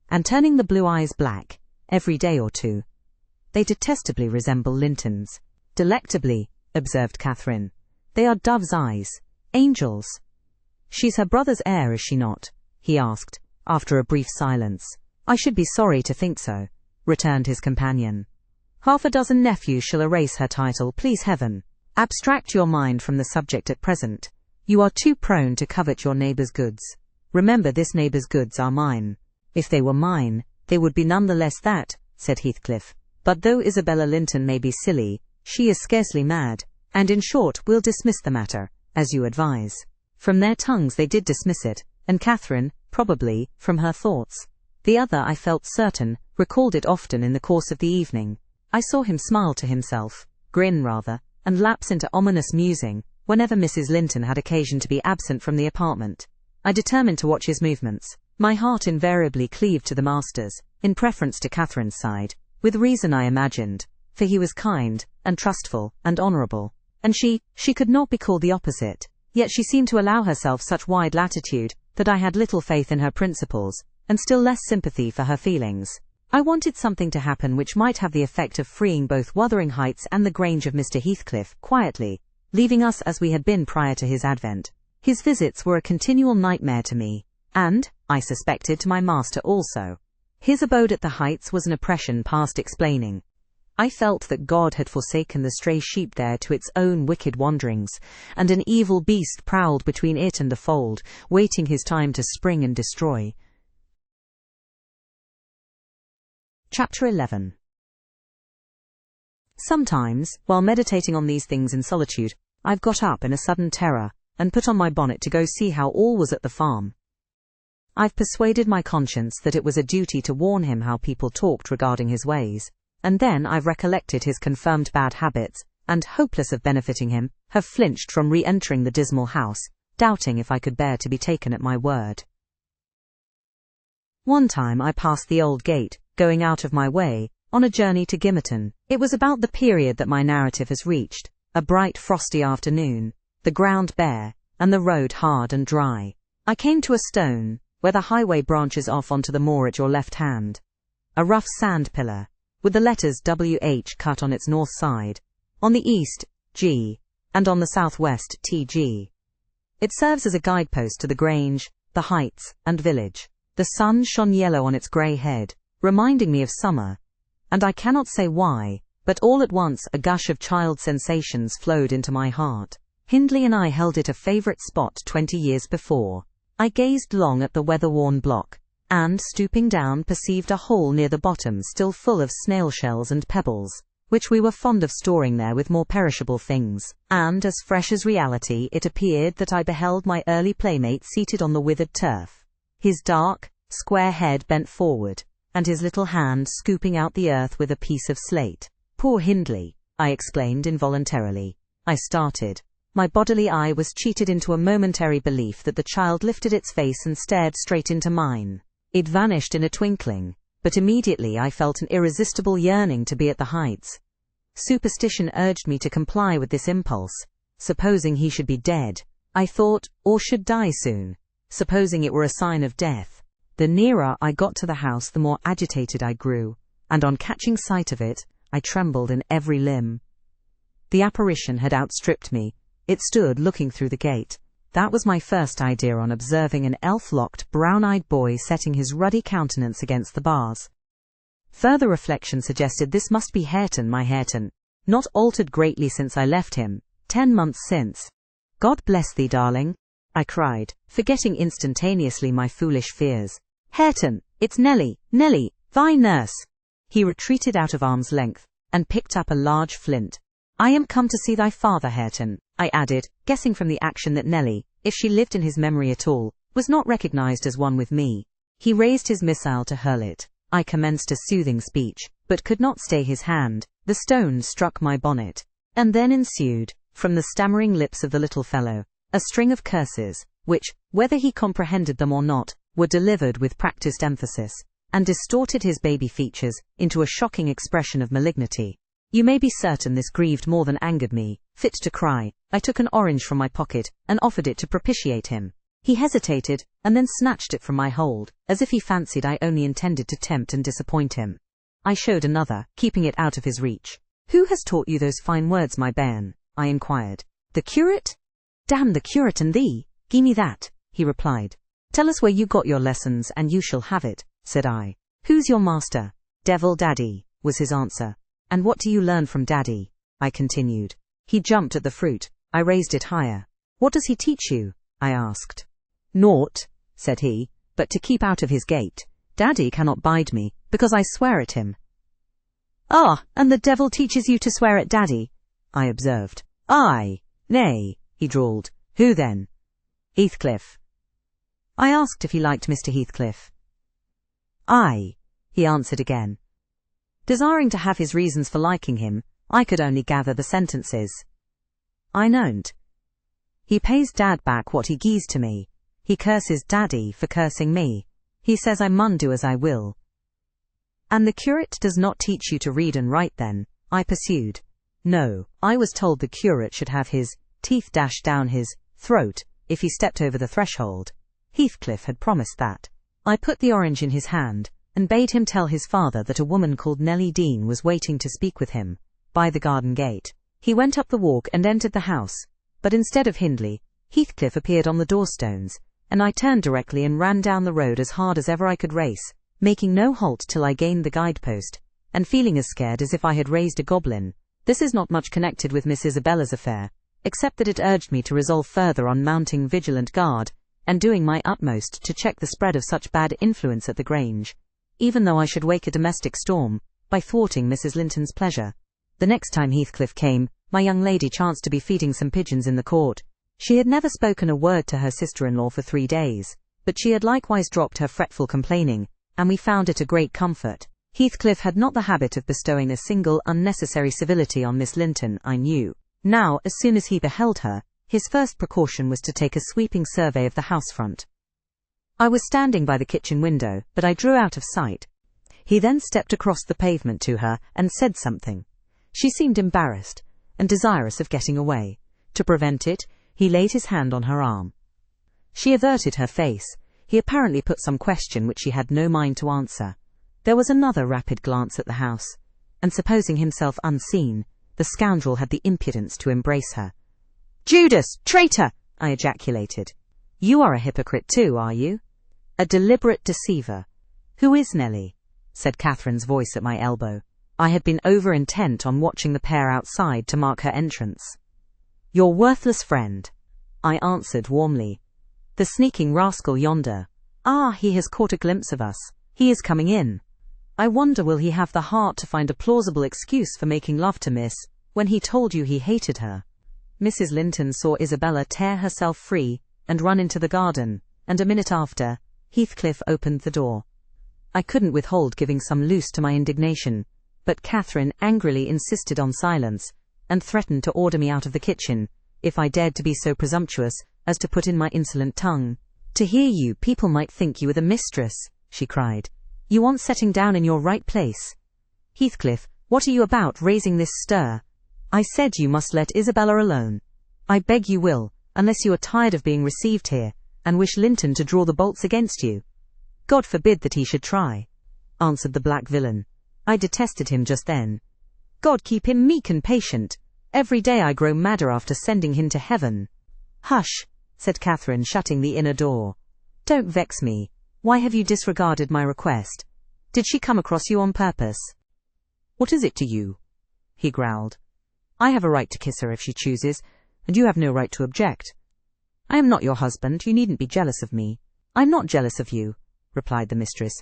and turning the blue eyes black, every day or two. They detestably resemble Linton's." "Delectably," observed Catherine. "They are dove's eyes, angels." "She's her brother's heir, is she not?" he asked, after a brief silence. "I should be sorry to think so," returned his companion. "Half a dozen nephews shall erase her title, please heaven. Abstract your mind from the subject at present. You are too prone to covet your neighbour's goods. Remember, this neighbour's goods are mine." "If they were mine, they would be none the less that," said Heathcliff. "But though Isabella Linton may be silly, she is scarcely mad, and in short we'll dismiss the matter, as you advise." From their tongues they did dismiss it, and Catherine, probably, from her thoughts. The other, I felt certain, recalled it often in the course of the evening. I saw him smile to himself, grin rather, and lapse into ominous musing, whenever Mrs. Linton had occasion to be absent from the apartment. I determined to watch his movements. My heart invariably cleaved to the master's, in preference to Catherine's side, with reason I imagined, for he was kind, and trustful, and honourable, and she could not be called the opposite, yet she seemed to allow herself such wide latitude, that I had little faith in her principles, and still less sympathy for her feelings. I wanted something to happen which might have the effect of freeing both Wuthering Heights and the Grange of Mr. Heathcliff, quietly, leaving us as we had been prior to his advent. His visits were a continual nightmare to me, and, I suspected, to my master also. His abode at the Heights was an oppression past explaining. I felt that God had forsaken the stray sheep there to its own wicked wanderings, and an evil beast prowled between it and the fold, waiting his time to spring and destroy. Chapter 11. Sometimes, while meditating on these things in solitude, I've got up in a sudden terror, and put on my bonnet to go see how all was at the farm. I've persuaded my conscience that it was a duty to warn him how people talked regarding his ways, and then I've recollected his confirmed bad habits, and, hopeless of benefiting him, have flinched from re-entering the dismal house, doubting if I could bear to be taken at my word. One time I passed the old gate, going out of my way, on a journey to Gimmerton. It was about the period that my narrative has reached, a bright frosty afternoon, the ground bare, and the road hard and dry. I came to a stone, where the highway branches off onto the moor at your left hand. A rough sand pillar, with the letters WH cut on its north side, on the east, G, and on the southwest, TG. It serves as a guidepost to the Grange, the Heights, and village. The sun shone yellow on its grey head, reminding me of summer, and I cannot say why, but all at once a gush of child sensations flowed into my heart. Hindley and I held it a favourite spot 20 years before. I gazed long at the weather-worn block, and, stooping down, perceived a hole near the bottom still full of snail shells and pebbles, which we were fond of storing there with more perishable things, and, as fresh as reality, it appeared that I beheld my early playmate seated on the withered turf, his dark, square head bent forward, and his little hand scooping out the earth with a piece of slate. "Poor Hindley," I exclaimed involuntarily. I started. My bodily eye was cheated into a momentary belief that the child lifted its face and stared straight into mine. It vanished in a twinkling, but immediately I felt an irresistible yearning to be at the Heights. Superstition urged me to comply with this impulse. Supposing he should be dead, I thought, or should die soon. Supposing it were a sign of death. The nearer I got to the house, the more agitated I grew, and on catching sight of it, I trembled in every limb. The apparition had outstripped me. It stood looking through the gate. That was my first idea on observing an elf-locked, brown-eyed boy setting his ruddy countenance against the bars. Further reflection suggested this must be Hareton, my Hareton, not altered greatly since I left him, 10 months since. "God bless thee, darling," I cried, forgetting instantaneously my foolish fears. "Hareton, it's Nelly, Nelly, thy nurse." He retreated out of arm's length, and picked up a large flint. "I am come to see thy father, Hareton," I added, guessing from the action that Nelly, if she lived in his memory at all, was not recognized as one with me. He raised his missile to hurl it. I commenced a soothing speech, but could not stay his hand. The stone struck my bonnet. And then ensued, from the stammering lips of the little fellow, a string of curses, which, whether he comprehended them or not, were delivered with practised emphasis, and distorted his baby features into a shocking expression of malignity. You may be certain this grieved more than angered me. Fit to cry, I took an orange from my pocket, and offered it to propitiate him. He hesitated, and then snatched it from my hold, as if he fancied I only intended to tempt and disappoint him. I showed another, keeping it out of his reach. "Who has taught you those fine words, my bairn?" I inquired. "The curate?" "Damn the curate and thee! Gimme me that," he replied. "Tell us where you got your lessons, and you shall have it," said I. "Who's your master?" "Devil Daddy," was his answer. "And what do you learn from Daddy?" I continued. He jumped at the fruit. I raised it higher. "What does he teach you?" I asked. "Naught," said he, "but to keep out of his gate. Daddy cannot bide me, because I swear at him." "Ah, and the devil teaches you to swear at Daddy?" I observed. "Aye, nay," he drawled. "Who then?" "Heathcliff." I asked if he liked Mr. Heathcliff. "Aye," he answered again. Desiring to have his reasons for liking him, I could only gather the sentences. "I know'n't. He pays Dad back what he gies to me. He curses Daddy for cursing me. He says I mun do as I will." "And the curate does not teach you to read and write then?" I pursued. "No, I was told the curate should have his teeth dashed down his throat if he stepped over the threshold. Heathcliff had promised that." I put the orange in his hand, and bade him tell his father that a woman called Nellie Dean was waiting to speak with him, by the garden gate. He went up the walk and entered the house, but instead of Hindley, Heathcliff appeared on the doorstones, and I turned directly and ran down the road as hard as ever I could race, making no halt till I gained the guidepost, and feeling as scared as if I had raised a goblin. This is not much connected with Miss Isabella's affair, except that it urged me to resolve further on mounting vigilant guard, and doing my utmost to check the spread of such bad influence at the Grange, even though I should wake a domestic storm, by thwarting Mrs. Linton's pleasure. The next time Heathcliff came, my young lady chanced to be feeding some pigeons in the court. She had never spoken a word to her sister-in-law for 3 days, but she had likewise dropped her fretful complaining, and we found it a great comfort. Heathcliff had not the habit of bestowing a single unnecessary civility on Miss Linton, I knew. Now, as soon as he beheld her, his first precaution was to take a sweeping survey of the house front. I was standing by the kitchen window, but I drew out of sight. He then stepped across the pavement to her and said something. She seemed embarrassed and desirous of getting away. To prevent it, he laid his hand on her arm. She averted her face. He apparently put some question which she had no mind to answer. There was another rapid glance at the house, and supposing himself unseen, the scoundrel had the impudence to embrace her. "Judas! Traitor!" I ejaculated. "You are a hypocrite too, are you? A deliberate deceiver." "Who is Nellie?" said Catherine's voice at my elbow. I had been over-intent on watching the pair outside to mark her entrance. "Your worthless friend," I answered warmly. "The sneaking rascal yonder. Ah, he has caught a glimpse of us. He is coming in. I wonder will he have the heart to find a plausible excuse for making love to Miss, when he told you he hated her." Mrs. Linton saw Isabella tear herself free and run into the garden, and a minute after, Heathcliff opened the door. I couldn't withhold giving some loose to my indignation, but Catherine angrily insisted on silence, and threatened to order me out of the kitchen, if I dared to be so presumptuous as to put in my insolent tongue. "To hear you, people might think you were the mistress," she cried. "You want setting down in your right place. Heathcliff, what are you about, raising this stir? I said you must let Isabella alone. I beg you will, unless you are tired of being received here, and wish Linton to draw the bolts against you." "God forbid that he should try," answered the black villain. I detested him just then. "God keep him meek and patient. Every day I grow madder after sending him to heaven." "Hush," said Catherine, shutting the inner door. "Don't vex me. Why have you disregarded my request? Did she come across you on purpose?" "What is it to you?" he growled. "I have a right to kiss her if she chooses, and you have no right to object. I am not your husband, you needn't be jealous of me." "I'm not jealous of you," replied the mistress.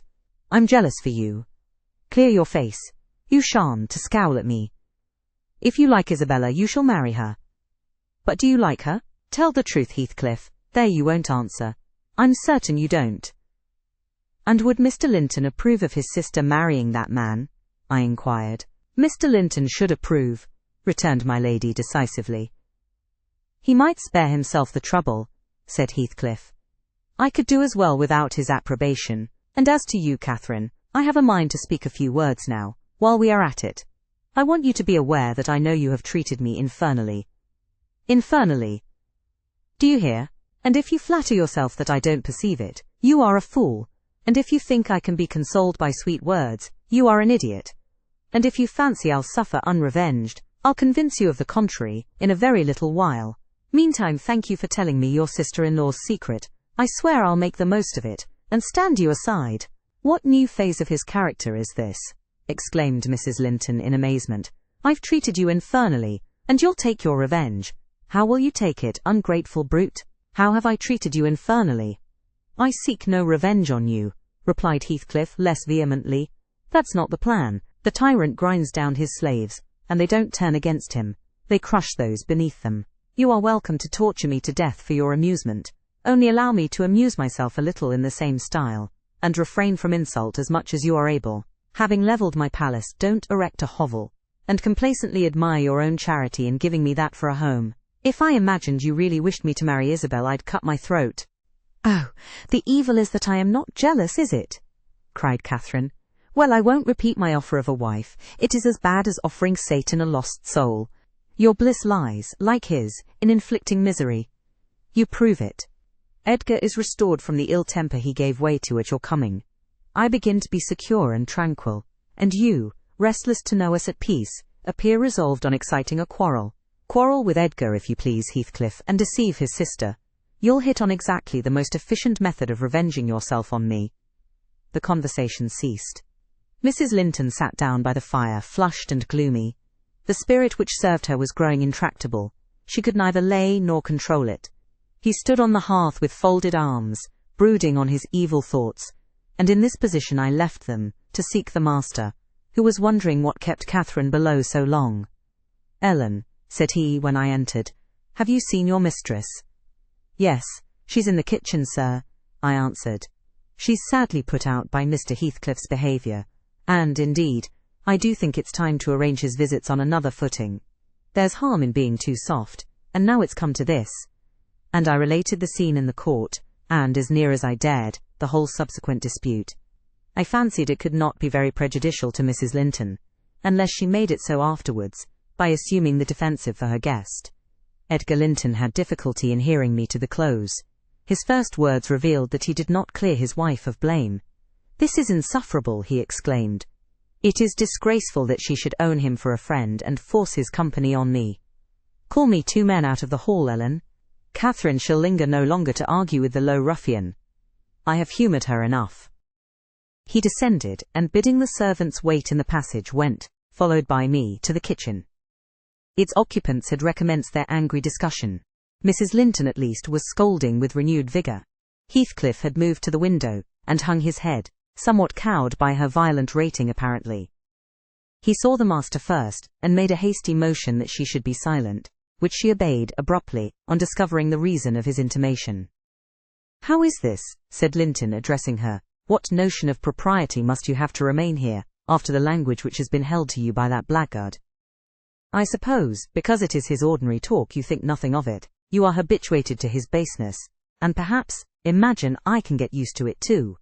"I'm jealous for you. Clear your face. You shan't to scowl at me. If you like Isabella, you shall marry her." "But do you like her? Tell the truth, Heathcliff. There, you won't answer. I'm certain you don't." "And would Mr. Linton approve of his sister marrying that man?" I inquired. "Mr. Linton should approve," returned my lady decisively. "He might spare himself the trouble," said Heathcliff. "I could do as well without his approbation. And as to you, Catherine, I have a mind to speak a few words now, while we are at it. I want you to be aware that I know you have treated me infernally." "Infernally? Do you hear? And if you flatter yourself that I don't perceive it, you are a fool. And if you think I can be consoled by sweet words, you are an idiot. And if you fancy I'll suffer unrevenged, I'll convince you of the contrary in a very little while. Meantime, thank you for telling me your sister-in-law's secret. I swear I'll make the most of it, and stand you aside." "What new phase of his character is this?" exclaimed Mrs. Linton in amazement. "I've treated you infernally, and you'll take your revenge. How will you take it, ungrateful brute? How have I treated you infernally?" "I seek no revenge on you," replied Heathcliff less vehemently. "That's not the plan. The tyrant grinds down his slaves, and they don't turn against him. They crush those beneath them. You are welcome to torture me to death for your amusement. Only allow me to amuse myself a little in the same style, and refrain from insult as much as you are able. Having levelled my palace, don't erect a hovel, and complacently admire your own charity in giving me that for a home. If I imagined you really wished me to marry Isabel, I'd cut my throat." "Oh, the evil is that I am not jealous, is it?" cried Catherine. "Well, I won't repeat my offer of a wife. It is as bad as offering Satan a lost soul. Your bliss lies, like his, in inflicting misery. You prove it. Edgar is restored from the ill temper he gave way to at your coming. I begin to be secure and tranquil, and you, restless to know us at peace, appear resolved on exciting a quarrel. Quarrel with Edgar, if you please, Heathcliff, and deceive his sister. You'll hit on exactly the most efficient method of revenging yourself on me." The conversation ceased. Mrs. Linton sat down by the fire, flushed and gloomy. The spirit which served her was growing intractable. She could neither lay nor control it. He stood on the hearth with folded arms, brooding on his evil thoughts, and in this position I left them, to seek the master, who was wondering what kept Catherine below so long. "Ellen," said he when I entered, "have you seen your mistress?" "Yes, she's in the kitchen, sir," I answered. "She's sadly put out by Mr. Heathcliff's behaviour, And, indeed, I do think it's time to arrange his visits on another footing. There's harm in being too soft, and now it's come to this. And I related the scene in the court, and, as near as I dared, the whole subsequent dispute. I fancied it could not be very prejudicial to Mrs. Linton, unless she made it so afterwards, by assuming the defensive for her guest. Edgar Linton had difficulty in hearing me to the close. His first words revealed that he did not clear his wife of blame. "This is insufferable," he exclaimed. "It is disgraceful that she should own him for a friend and force his company on me. Call me 2 men out of the hall, Ellen. Catherine shall linger no longer to argue with the low ruffian. I have humoured her enough." He descended, and bidding the servants wait in the passage went, followed by me, to the kitchen. Its occupants had recommenced their angry discussion. Mrs. Linton at least was scolding with renewed vigour. Heathcliff had moved to the window, and hung his head, somewhat cowed by her violent rating apparently. He saw the master first, and made a hasty motion that she should be silent, which she obeyed abruptly, on discovering the reason of his intimation. "How is this?" said Linton, addressing her. "What notion of propriety must you have to remain here, after the language which has been held to you by that blackguard? I suppose, because it is his ordinary talk, you think nothing of it. You are habituated to his baseness, and perhaps imagine I can get used to it too."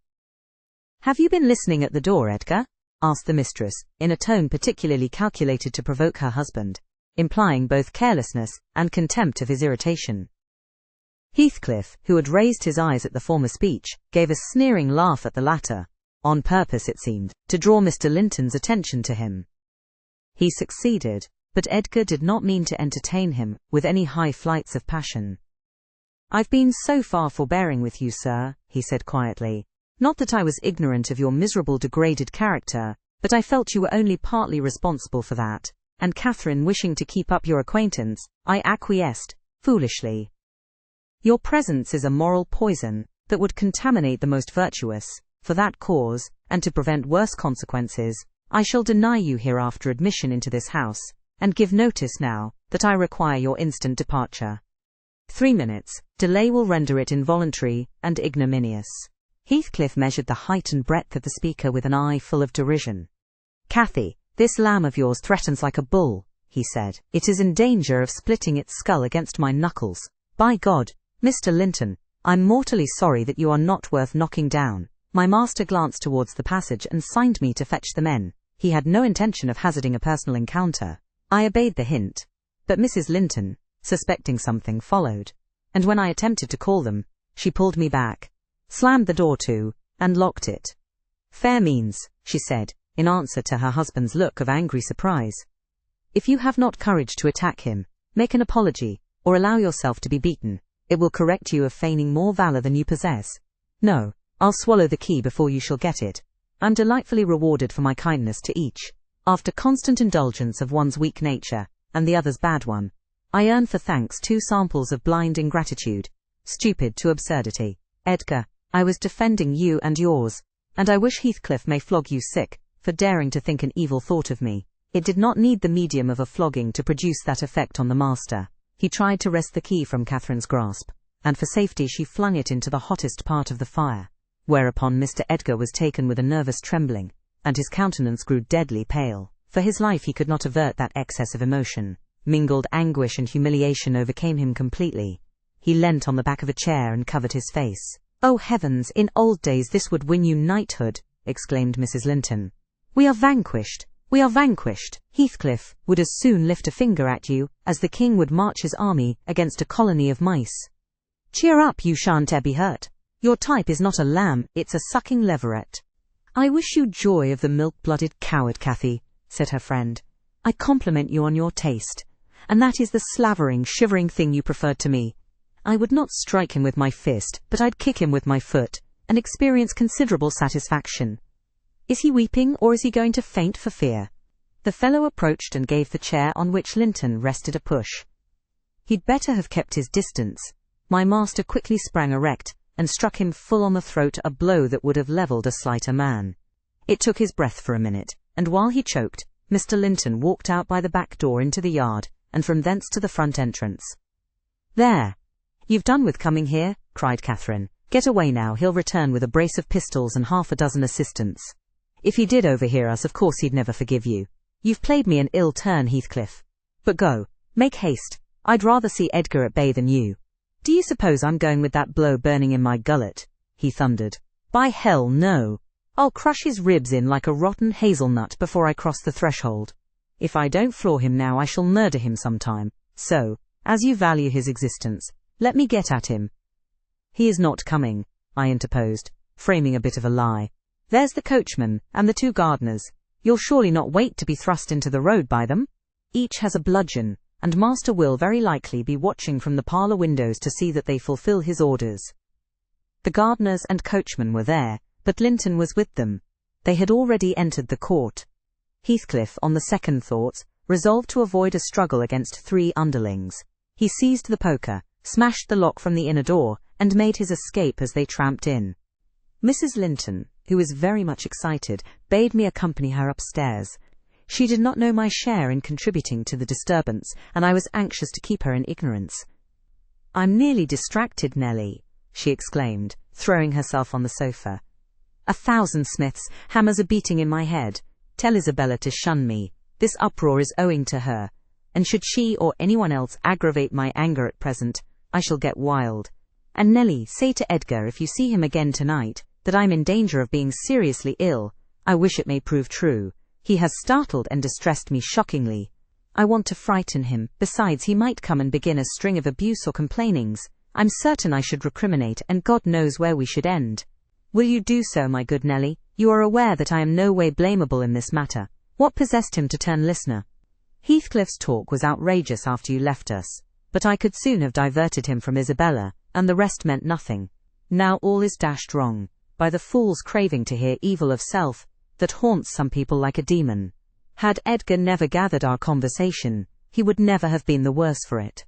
"Have you been listening at the door, Edgar?" asked the mistress, in a tone particularly calculated to provoke her husband, implying both carelessness and contempt of his irritation. Heathcliff, who had raised his eyes at the former speech, gave a sneering laugh at the latter, on purpose, it seemed, to draw Mr. Linton's attention to him. He succeeded, but Edgar did not mean to entertain him with any high flights of passion. "I've been so far forbearing with you, sir," he said quietly. "Not that I was ignorant of your miserable degraded character, but I felt you were only partly responsible for that, and Catherine wishing to keep up your acquaintance, I acquiesced, foolishly. Your presence is a moral poison that would contaminate the most virtuous. For that cause, and to prevent worse consequences, I shall deny you hereafter admission into this house, and give notice now that I require your instant departure. 3 minutes' delay will render it involuntary and ignominious." Heathcliff measured the height and breadth of the speaker with an eye full of derision. "Cathy, this lamb of yours threatens like a bull," he said. "It is in danger of splitting its skull against my knuckles. By God, Mr. Linton, I'm mortally sorry that you are not worth knocking down." My master glanced towards the passage and signed me to fetch the men. He had no intention of hazarding a personal encounter. I obeyed the hint, but Mrs. Linton, suspecting something, followed, and when I attempted to call them, she pulled me back, slammed the door to, and locked it. "Fair means," she said, in answer to her husband's look of angry surprise. "If you have not courage to attack him, make an apology, or allow yourself to be beaten. It will correct you of feigning more valour than you possess. No, I'll swallow the key before you shall get it. I'm delightfully rewarded for my kindness to each. After constant indulgence of one's weak nature, and the other's bad one, I earn for thanks 2 samples of blind ingratitude, stupid to absurdity. Edgar, I was defending you and yours, and I wish Heathcliff may flog you sick, for daring to think an evil thought of me." It did not need the medium of a flogging to produce that effect on the master. He tried to wrest the key from Catherine's grasp, and for safety she flung it into the hottest part of the fire, whereupon Mr. Edgar was taken with a nervous trembling, and his countenance grew deadly pale. For his life he could not avert that excess of emotion. Mingled anguish and humiliation overcame him completely. He leant on the back of a chair and covered his face. "Oh heavens, in old days this would win you knighthood," exclaimed Mrs. Linton. "We are vanquished. We are vanquished. Heathcliff would as soon lift a finger at you as the king would march his army against a colony of mice. Cheer up, you shan't be hurt. Your type is not a lamb, it's a sucking leveret." "I wish you joy of the milk-blooded coward, Cathy," said her friend. "I compliment you on your taste, and that is the slavering, shivering thing you preferred to me. I would not strike him with my fist, but I'd kick him with my foot, and experience considerable satisfaction. Is he weeping, or is he going to faint for fear?" The fellow approached and gave the chair on which Linton rested a push. He'd better have kept his distance. My master quickly sprang erect, and struck him full on the throat, a blow that would have levelled a slighter man. It took his breath for a minute, and while he choked, Mr. Linton walked out by the back door into the yard, and from thence to the front entrance. "There! You've done with coming here," cried Catherine. "Get away now, he'll return with a brace of pistols and 6 assistants." If he did overhear us, of course he'd never forgive you. You've played me an ill turn, Heathcliff. But go, make haste. I'd rather see Edgar at bay than you. Do you suppose I'm going with that blow burning in my gullet? He thundered. By hell, no. I'll crush his ribs in like a rotten hazelnut before I cross the threshold. If I don't floor him now, I shall murder him sometime. So, as you value his existence, let me get at him. He is not coming, I interposed, framing a bit of a lie. There's the coachman, and the 2 gardeners. You'll surely not wait to be thrust into the road by them? Each has a bludgeon, and Master will very likely be watching from the parlour windows to see that they fulfil his orders. The gardeners and coachman were there, but Linton was with them. They had already entered the court. Heathcliff, on the second thoughts, resolved to avoid a struggle against 3 underlings. He seized the poker, smashed the lock from the inner door, and made his escape as they tramped in. Mrs. Linton, who was very much excited, bade me accompany her upstairs. She did not know my share in contributing to the disturbance, and I was anxious to keep her in ignorance. I'm nearly distracted, Nellie, she exclaimed, throwing herself on the sofa. 1,000 Smiths, hammers are beating in my head. Tell Isabella to shun me. This uproar is owing to her, and should she or anyone else aggravate my anger at present, I shall get wild. And Nellie, say to Edgar if you see him again tonight, that I'm in danger of being seriously ill. I wish it may prove true. He has startled and distressed me shockingly. I want to frighten him. Besides, he might come and begin a string of abuse or complainings. I'm certain I should recriminate, and God knows where we should end. Will you do so, my good Nellie? You are aware that I am no way blamable in this matter. What possessed him to turn listener? Heathcliff's talk was outrageous after you left us, but I could soon have diverted him from Isabella, and the rest meant nothing. Now all is dashed wrong, by the fool's craving to hear evil of self, that haunts some people like a demon. Had Edgar never gathered our conversation, he would never have been the worse for it.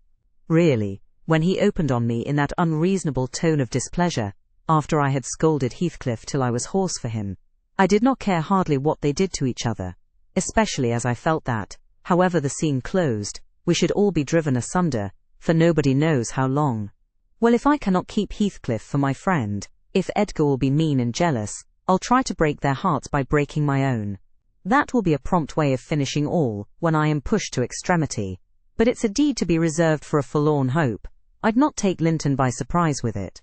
Really, when he opened on me in that unreasonable tone of displeasure, after I had scolded Heathcliff till I was hoarse for him, I did not care hardly what they did to each other, especially as I felt that, however the scene closed, we should all be driven asunder, for nobody knows how long. Well, if I cannot keep Heathcliff for my friend, if Edgar will be mean and jealous, I'll try to break their hearts by breaking my own. That will be a prompt way of finishing all, when I am pushed to extremity. But it's a deed to be reserved for a forlorn hope. I'd not take Linton by surprise with it.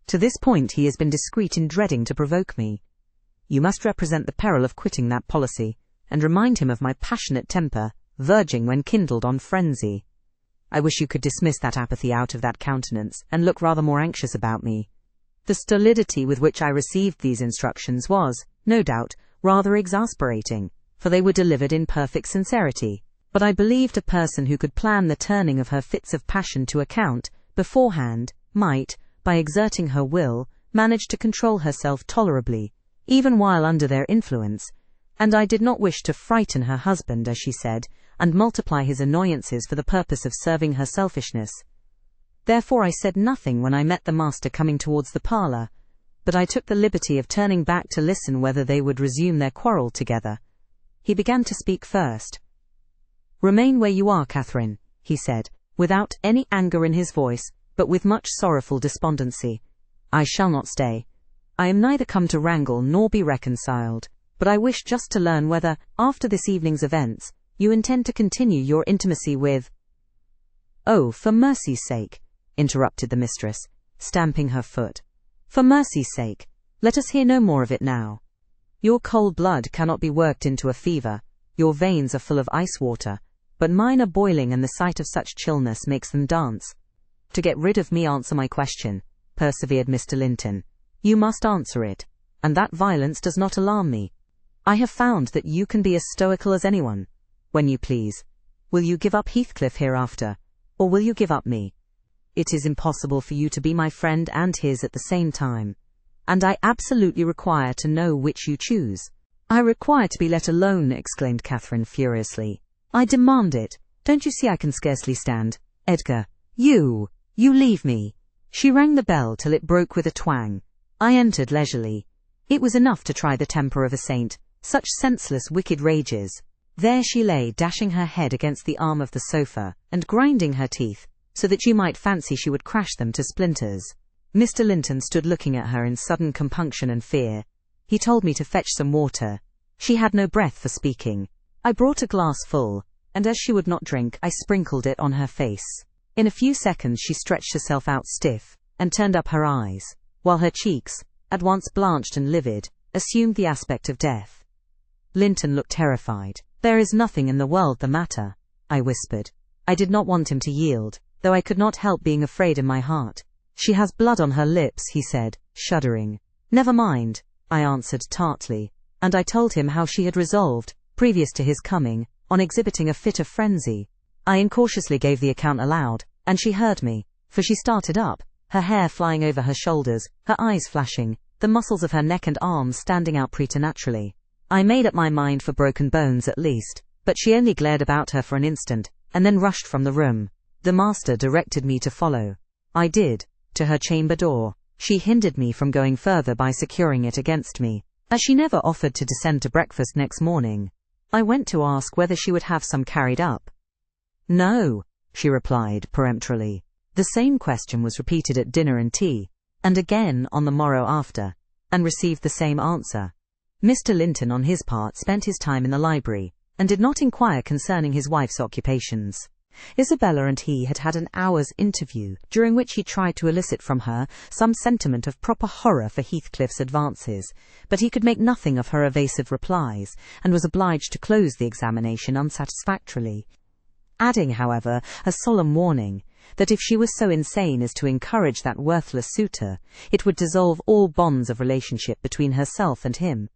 To this point he has been discreet in dreading to provoke me. You must represent the peril of quitting that policy, and remind him of my passionate temper, verging when kindled on frenzy. I wish you could dismiss that apathy out of that countenance, and look rather more anxious about me. The stolidity with which I received these instructions was, no doubt, rather exasperating, for they were delivered in perfect sincerity, but I believed a person who could plan the turning of her fits of passion to account, beforehand, might, by exerting her will, manage to control herself tolerably, even while under their influence, and I did not wish to frighten her husband, as she said, and multiply his annoyances for the purpose of serving her selfishness. Therefore I said nothing when I met the master coming towards the parlour, but I took the liberty of turning back to listen whether they would resume their quarrel together. He began to speak first. "Remain where you are, Catherine," he said, without any anger in his voice, but with much sorrowful despondency. "I shall not stay. I am neither come to wrangle nor be reconciled, but I wish just to learn whether, after this evening's events, you intend to continue your intimacy with—" "Oh, for mercy's sake," interrupted the mistress, stamping her foot. "For mercy's sake, let us hear no more of it now. Your cold blood cannot be worked into a fever, your veins are full of ice water, but mine are boiling, and the sight of such chillness makes them dance. To get rid of me, answer my question," persevered Mr. Linton. "You must answer it, and that violence does not alarm me. I have found that you can be as stoical as anyone. When you please. Will you give up Heathcliff hereafter, or will you give up me? It is impossible for you to be my friend and his at the same time, and I absolutely require to know which you choose." "I require to be let alone," exclaimed Catherine furiously. "I demand it. Don't you see I can scarcely stand? Edgar, you leave me." She rang the bell till it broke with a twang. I entered leisurely. It was enough to try the temper of a saint, such senseless, wicked rages. There she lay, dashing her head against the arm of the sofa, and grinding her teeth, so that you might fancy she would crash them to splinters. Mr. Linton stood looking at her in sudden compunction and fear. He told me to fetch some water. She had no breath for speaking. I brought a glass full, and as she would not drink, I sprinkled it on her face. In a few seconds she stretched herself out stiff, and turned up her eyes, while her cheeks, at once blanched and livid, assumed the aspect of death. Linton looked terrified. "There is nothing in the world the matter," I whispered. I did not want him to yield, though I could not help being afraid in my heart. "She has blood on her lips," he said, shuddering. "Never mind," I answered tartly, and I told him how she had resolved, previous to his coming, on exhibiting a fit of frenzy. I incautiously gave the account aloud, and she heard me, for she started up, her hair flying over her shoulders, her eyes flashing, the muscles of her neck and arms standing out preternaturally. I made up my mind for broken bones at least, but she only glared about her for an instant, and then rushed from the room. The master directed me to follow. I did, to her chamber door. She hindered me from going further by securing it against me, as she never offered to descend to breakfast next morning. I went to ask whether she would have some carried up. "No," she replied peremptorily. The same question was repeated at dinner and tea, and again on the morrow after, and received the same answer. Mr. Linton, on his part, spent his time in the library, and did not inquire concerning his wife's occupations. Isabella and he had had an hour's interview, during which he tried to elicit from her some sentiment of proper horror for Heathcliff's advances, but he could make nothing of her evasive replies, and was obliged to close the examination unsatisfactorily, adding, however, a solemn warning that if she was so insane as to encourage that worthless suitor, it would dissolve all bonds of relationship between herself and him.